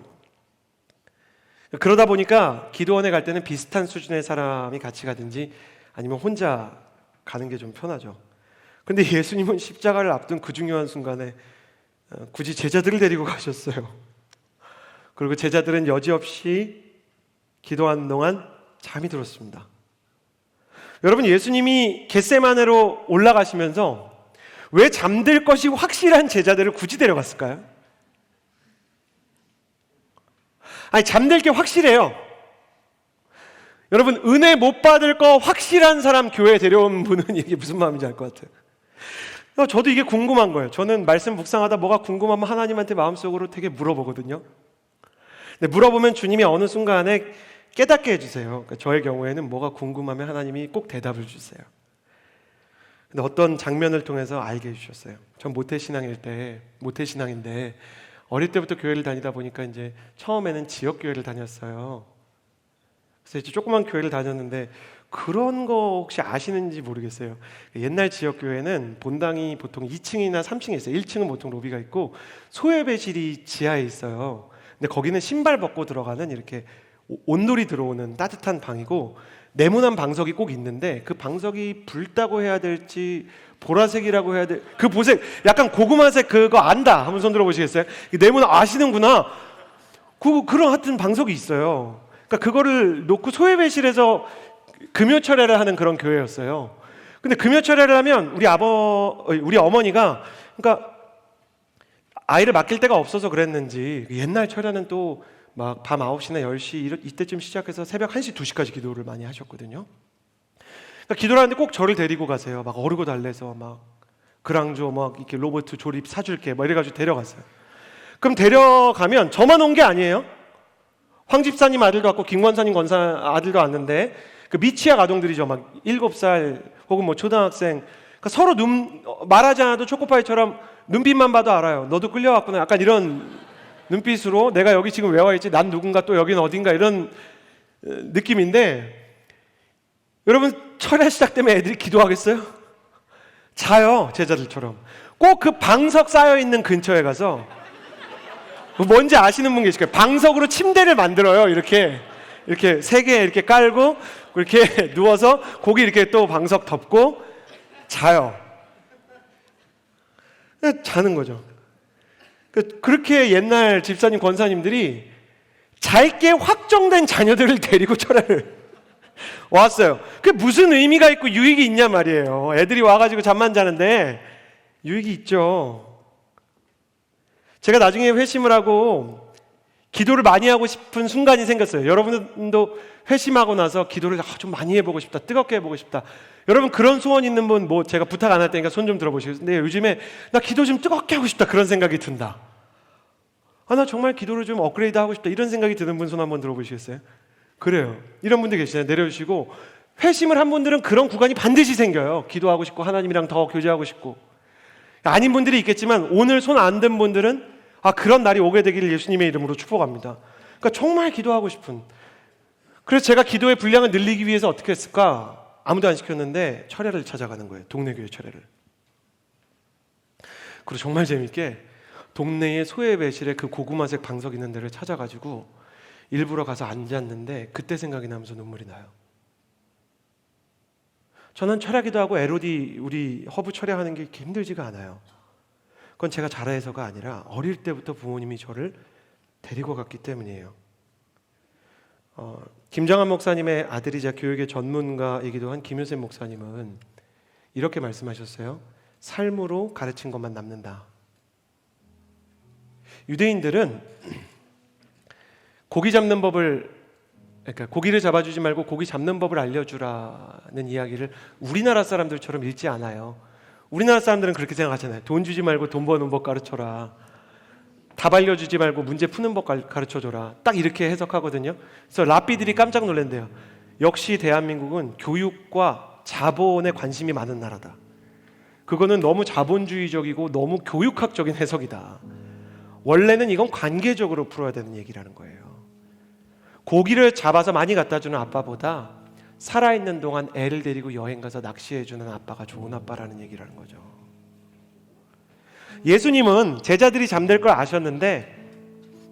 그러다 보니까 기도원에 갈 때는 비슷한 수준의 사람이 같이 가든지 아니면 혼자 가는 게 좀 편하죠. 근데 예수님은 십자가를 앞둔 그 중요한 순간에 굳이 제자들을 데리고 가셨어요. 그리고 제자들은 여지없이 기도하는 동안 잠이 들었습니다. 여러분 예수님이 겟세마네로 올라가시면서 왜 잠들 것이 확실한 제자들을 굳이 데려갔을까요? 아니 잠들 게 확실해요. 여러분 은혜 못 받을 거 확실한 사람 교회에 데려온 분은 이게 무슨 마음인지 알 것 같아요. 저도 이게 궁금한 거예요. 저는 말씀 묵상하다 뭐가 궁금하면 하나님한테 마음속으로 되게 물어보거든요. 근데 물어보면 주님이 어느 순간에 깨닫게 해주세요. 그러니까 저의 경우에는 뭐가 궁금하면 하나님이 꼭 대답을 주세요. 근데 어떤 장면을 통해서 알게 해주셨어요. 전 모태신앙인데 어릴 때부터 교회를 다니다 보니까 이제 처음에는 지역교회를 다녔어요. 그래서 이제 조그만 교회를 다녔는데 그런 거 혹시 아시는지 모르겠어요. 옛날 지역교회는 본당이 보통 2층이나 3층에 있어요. 1층은 보통 로비가 있고 소예배실이 지하에 있어요. 근데 거기는 신발 벗고 들어가는 이렇게 온돌이 들어오는 따뜻한 방이고 네모난 방석이 꼭 있는데 그 방석이 붉다고 해야 될지 보라색이라고 해야 될 그 보색 약간 고구마색 그거 안다 한번 손 들어보시겠어요? 네모난 아시는구나. 그런 하여튼 방석이 있어요. 그러니까 그거를 놓고 소예배실에서 금요철회를 하는 그런 교회였어요. 근데 금요철회를 하면 우리 어머니가 그러니까 아이를 맡길 데가 없어서 그랬는지 옛날 철회는 또 막 밤 9시나 10시 이때쯤 시작해서 새벽 1시, 2시까지 기도를 많이 하셨거든요. 그러니까 기도를 하는데 꼭 저를 데리고 가세요. 막 어르고 달래서 막 그랑조 막 이렇게 로봇 조립 사줄게 막 이래가지고 데려갔어요. 그럼 데려가면 저만 온 게 아니에요. 황 집사님 아들도 왔고 김권사님 권사 아들도 왔는데 그 미취학 아동들이죠. 막 7살 혹은 뭐 초등학생. 그러니까 서로 말하지 않아도 초코파이처럼 눈빛만 봐도 알아요. 너도 끌려왔구나. 약간 이런 눈빛으로 내가 여기 지금 왜 와 있지? 난 누군가 또 여긴 어딘가 이런 느낌인데 여러분 철야 시작되면 애들이 기도하겠어요? 자요. 제자들처럼. 꼭 그 방석 쌓여있는 근처에 가서 뭔지 아시는 분 계실 거예요. 방석으로 침대를 만들어요. 이렇게 3개 이렇게 깔고 이렇게 누워서 고기 이렇게 또 방석 덮고 자요. 자는 거죠. 그렇게 옛날 집사님 권사님들이 잘게 확정된 자녀들을 데리고 철야를 왔어요. 그게 무슨 의미가 있고 유익이 있냐 말이에요. 애들이 와가지고 잠만 자는데 유익이 있죠. 제가 나중에 회심을 하고 기도를 많이 하고 싶은 순간이 생겼어요. 여러분도 회심하고 나서 기도를 좀 많이 해보고 싶다, 뜨겁게 해보고 싶다. 여러분 그런 소원 있는 분 뭐 제가 부탁 안 할 테니까 손 좀 들어보시겠어요? 요즘에 나 기도 좀 뜨겁게 하고 싶다 그런 생각이 든다. 나 정말 기도를 좀 업그레이드 하고 싶다 이런 생각이 드는 분 손 한번 들어보시겠어요? 그래요. 이런 분들 계시잖아요. 내려주시고 회심을 한 분들은 그런 구간이 반드시 생겨요. 기도하고 싶고 하나님이랑 더 교제하고 싶고. 아닌 분들이 있겠지만 오늘 손 안 든 분들은 그런 날이 오게 되기를 예수님의 이름으로 축복합니다. 그러니까 정말 기도하고 싶은. 그래서 제가 기도의 분량을 늘리기 위해서 어떻게 했을까? 아무도 안 시켰는데 철야를 찾아가는 거예요. 동네 교회 철야를. 그리고 정말 재밌게 동네의 소예배실에 그 고구마색 방석 있는 데를 찾아가지고 일부러 가서 앉았는데 그때 생각이 나면서 눈물이 나요. 저는 철야 기도하고 LOD 우리 허브 철야하는 게 힘들지가 않아요. 그건 제가 잘해서가 아니라 어릴 때부터 부모님이 저를 데리고 갔기 때문이에요. 김정한 목사님의 아들이자 교육의 전문가이기도 한 김효셉 목사님은 이렇게 말씀하셨어요. 삶으로 가르친 것만 남는다. 유대인들은 고기 잡는 법을, 그러니까 고기를 잡아주지 말고 고기 잡는 법을 알려주라는 이야기를 우리나라 사람들처럼 읽지 않아요. 우리나라 사람들은 그렇게 생각하잖아요. 돈 주지 말고 돈 버는 법 가르쳐라. 답 알려주지 말고 문제 푸는 법 가르쳐줘라. 딱 이렇게 해석하거든요. 그래서 랍비들이 깜짝 놀란대요. 역시 대한민국은 교육과 자본에 관심이 많은 나라다. 그거는 너무 자본주의적이고 너무 교육학적인 해석이다. 원래는 이건 관계적으로 풀어야 되는 얘기라는 거예요. 고기를 잡아서 많이 갖다 주는 아빠보다 살아있는 동안 애를 데리고 여행 가서 낚시해주는 아빠가 좋은 아빠라는 얘기라는 거죠. 예수님은 제자들이 잠들 걸 아셨는데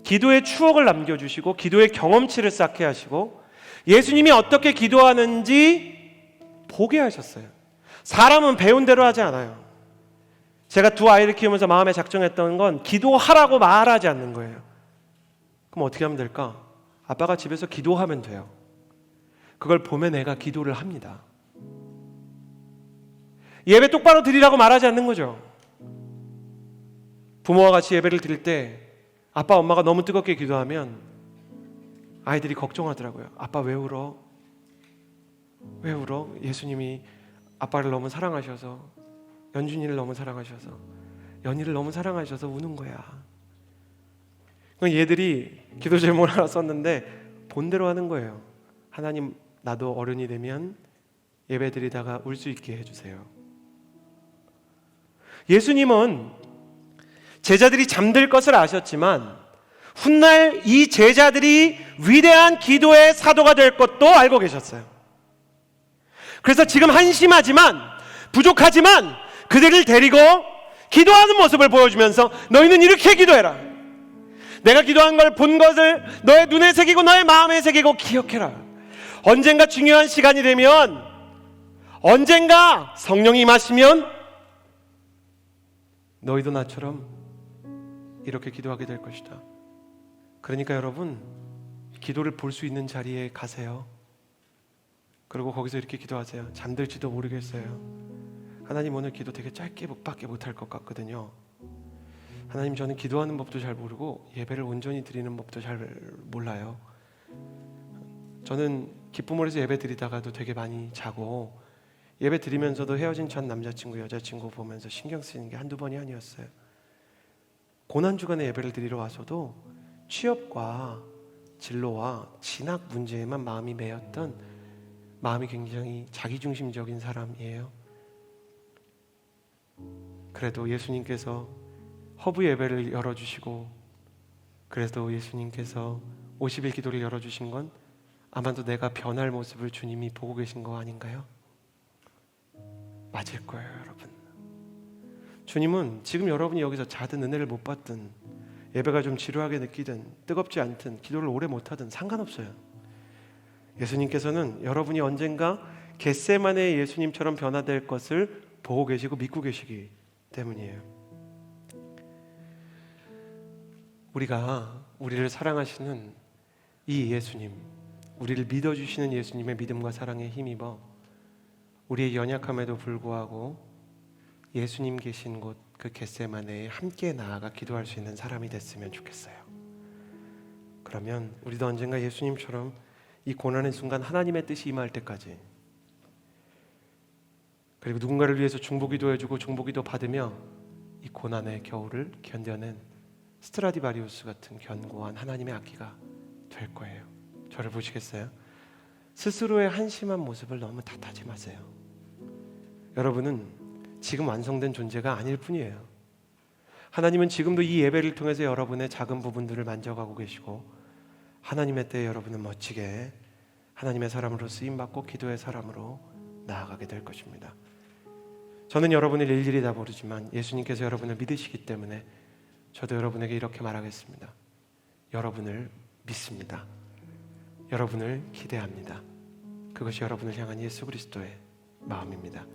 기도의 추억을 남겨주시고 기도의 경험치를 쌓게 하시고 예수님이 어떻게 기도하는지 보게 하셨어요. 사람은 배운 대로 하지 않아요. 제가 두 아이를 키우면서 마음에 작정했던 건 기도하라고 말하지 않는 거예요. 그럼 어떻게 하면 될까? 아빠가 집에서 기도하면 돼요. 그걸 보면 애가 기도를 합니다. 예배 똑바로 드리라고 말하지 않는 거죠. 부모와 같이 예배를 드릴 때 아빠 엄마가 너무 뜨겁게 기도하면 아이들이 걱정하더라고요. 아빠 왜 울어? 왜 울어? 예수님이 아빠를 너무 사랑하셔서 연준이를 너무 사랑하셔서, 연희를 너무 사랑하셔서 우는 거야. 얘들이 기도 제목을 하나 썼는데 본대로 하는 거예요. 하나님, 나도 어른이 되면 예배 드리다가 울 수 있게 해주세요. 예수님은 제자들이 잠들 것을 아셨지만 훗날 이 제자들이 위대한 기도의 사도가 될 것도 알고 계셨어요. 그래서 지금 한심하지만, 부족하지만 그들을 데리고 기도하는 모습을 보여주면서 너희는 이렇게 기도해라. 내가 기도한 걸 본 것을 너의 눈에 새기고 너의 마음에 새기고 기억해라. 언젠가 중요한 시간이 되면, 언젠가 성령이 임하시면 너희도 나처럼 이렇게 기도하게 될 것이다. 그러니까 여러분, 기도를 볼 수 있는 자리에 가세요. 그리고 거기서 이렇게 기도하세요. 잠들지도 모르겠어요. 하나님, 오늘 기도 되게 짧게밖에 못할 것 같거든요. 하나님, 저는 기도하는 법도 잘 모르고 예배를 온전히 드리는 법도 잘 몰라요. 저는 기쁨으로서 예배 드리다가도 되게 많이 자고, 예배 드리면서도 헤어진 전 남자친구, 여자친구 보면서 신경 쓰이는 게 한두 번이 아니었어요. 고난주간에 예배를 드리러 와서도 취업과 진로와 진학 문제에만 마음이 매였던, 마음이 굉장히 자기중심적인 사람이에요. 그래도 예수님께서 허브 예배를 열어주시고, 그래도 예수님께서 50일 기도를 열어주신 건 아마도 내가 변할 모습을 주님이 보고 계신 거 아닌가요? 맞을 거예요, 여러분. 주님은 지금 여러분이 여기서 자든 은혜를 못 받든, 예배가 좀 지루하게 느끼든 뜨겁지 않든 기도를 오래 못하든 상관없어요. 예수님께서는 여러분이 언젠가 겟세마네의 예수님처럼 변화될 것을 보고 계시고 믿고 계시기 때문이에요. 우리가 우리를 사랑하시는 이 예수님, 우리를 믿어주시는 예수님의 믿음과 사랑에 힘입어 우리의 연약함에도 불구하고 예수님 계신 곳 그 겟세마네에 함께 나아가 기도할 수 있는 사람이 됐으면 좋겠어요. 그러면 우리도 언젠가 예수님처럼 이 고난의 순간 하나님의 뜻이 임할 때까지, 그리고 누군가를 위해서 중보기도 해주고 중보기도 받으며 이 고난의 겨울을 견뎌낸 스트라디바리우스 같은 견고한 하나님의 악기가 될 거예요. 저를 보시겠어요? 스스로의 한심한 모습을 너무 탓하지 마세요. 여러분은 지금 완성된 존재가 아닐 뿐이에요. 하나님은 지금도 이 예배를 통해서 여러분의 작은 부분들을 만져가고 계시고, 하나님의 때에 여러분은 멋지게 하나님의 사람으로 쓰임받고 기도의 사람으로 나아가게 될 것입니다. 저는 여러분을 일일이 다 모르지만 예수님께서 여러분을 믿으시기 때문에 저도 여러분에게 이렇게 말하겠습니다. 여러분을 믿습니다. 여러분을 기대합니다. 그것이 여러분을 향한 예수 그리스도의 마음입니다.